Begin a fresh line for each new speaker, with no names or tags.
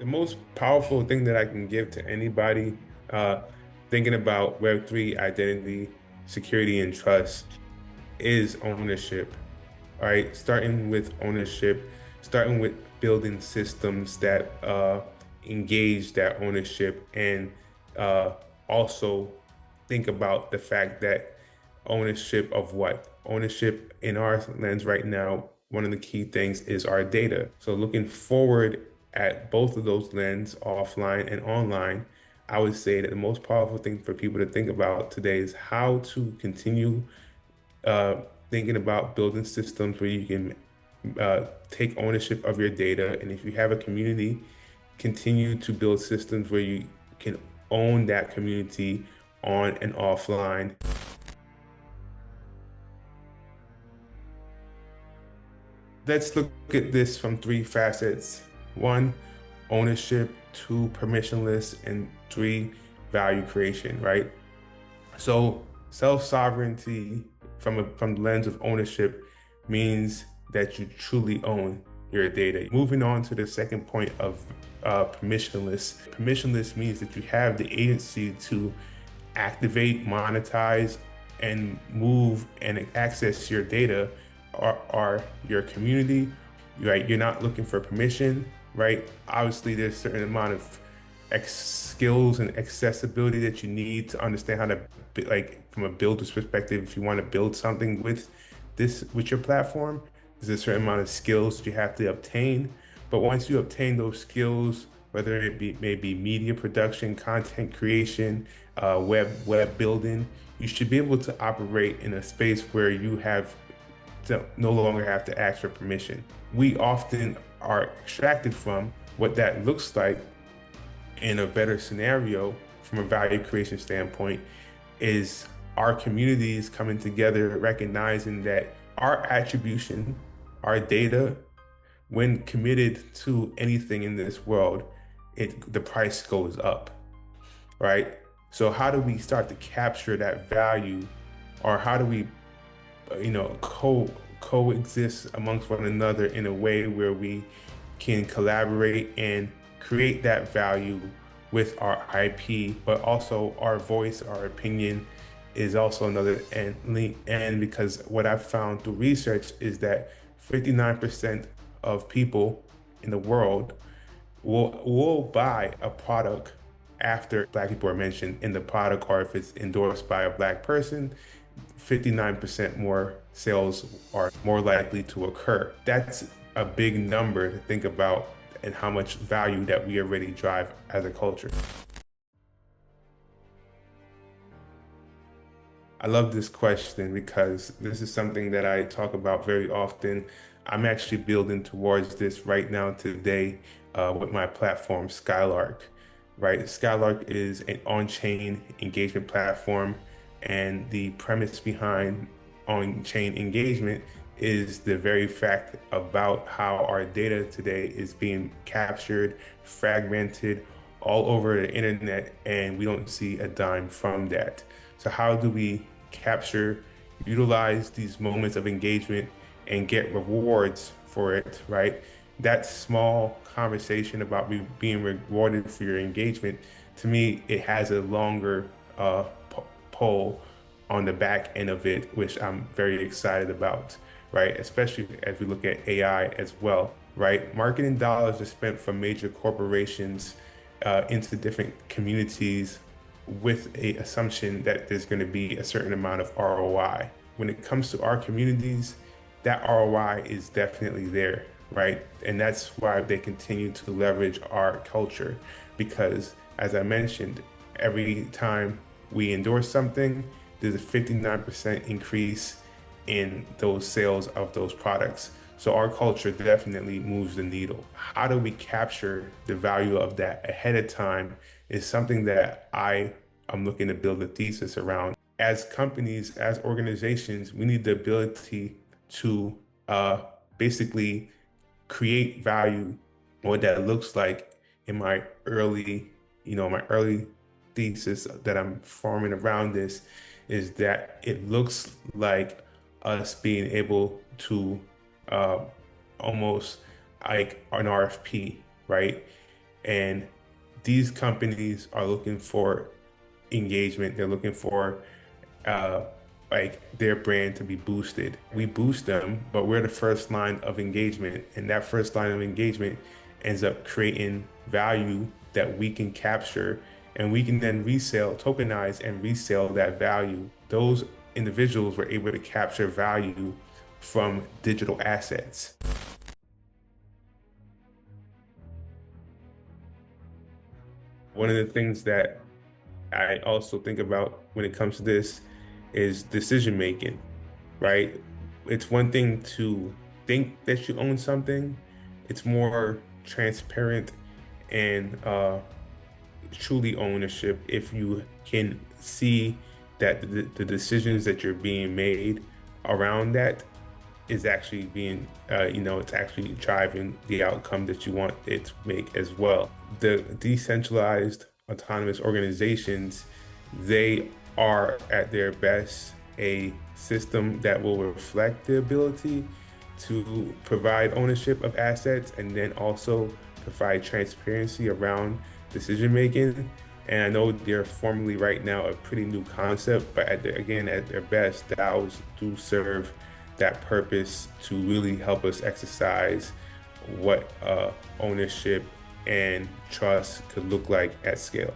The most powerful thing that I can give to anybody thinking about Web3 identity, security, and trust is ownership, right? Starting with ownership, starting with building systems that engage that ownership and uh, also think about the fact that ownership of what? Ownership in our lens right now, one of the key things is our data. So looking forward at both of those lenses, offline and online, I would say that the most powerful thing for people to think about today is how to continue uh, thinking about building systems where you can take ownership of your data. And if you have a community, continue to build systems where you can own that community on and offline. Let's look at this from three facets. One, ownership, two, permissionless, and three, value creation, right? So self-sovereignty from the lens of ownership means that you truly own your data. Moving on to the second point of permissionless. Permissionless means that you have the agency to activate, monetize, and move and access your data or your community, right? You're not looking for permission, right? Obviously, there's a certain amount of skills and accessibility that you need to understand how to, like, from a builder's perspective, if you want to build something with your platform, there's a certain amount of skills that you have to obtain. But once you obtain those skills, whether it be maybe media production, content creation, web building, you should be able to operate in a space where you have to no longer have to ask for permission. We often are extracted from what that looks like in a better scenario from a value creation standpoint is our communities coming together, recognizing that our attribution, our data, when committed to anything in this world, the price goes up, right? So how do we start to capture that value, or how do we, coexist amongst one another in a way where we can collaborate and create that value with our IP, but also our voice, our opinion is also another and because what I've found through research is that 59% of people in the world will buy a product after Black people are mentioned in the product, or if it's endorsed by a Black person, 59% more sales are more likely to occur. That's a big number to think about and how much value that we already drive as a culture. I love this question because this is something that I talk about very often. I'm actually building towards this right now today with my platform, Skylark, right? Skylark is an on-chain engagement platform, and the premise behind on-chain engagement is the very fact about how our data today is being captured, fragmented all over the internet, and we don't see a dime from that. So how do we capture, utilize these moments of engagement and get rewards for it, right? That small conversation about being rewarded for your engagement, to me, it has a longer pole on the back end of it, which I'm very excited about, right? Especially as we look at AI as well, right? Marketing dollars are spent from major corporations into different communities with a assumption that there's going to be a certain amount of ROI. When it comes to our communities, that ROI is definitely there, right? And that's why they continue to leverage our culture, because as I mentioned, every time we endorse something, there's a 59% increase in those sales of those products. So our culture definitely moves the needle. How do we capture the value of that ahead of time is something that I am looking to build a thesis around. As companies, as organizations, we need the ability to basically create value. What that looks like in my early thesis that I'm forming around this is that it looks like us being able to uh, almost like an RFP, right? And these companies are looking for engagement. They're looking for uh, like their brand to be boosted. We boost them, but we're the first line of engagement, and that first line of engagement ends up creating value that we can capture, and we can then resell, tokenize, and resell that value. Those individuals were able to capture value from digital assets. One of the things that I also think about when it comes to this is decision making, right? It's one thing to think that you own something. It's more transparent and truly ownership if you can see that the decisions that you're being made around that is actually being, it's actually driving the outcome that you want it to make as well. The decentralized autonomous organizations, they are at their best a system that will reflect the ability to provide ownership of assets and then also provide transparency around decision making. And I know they're formally right now a pretty new concept, but again, at their best, DAOs do serve that purpose to really help us exercise what ownership and trust could look like at scale.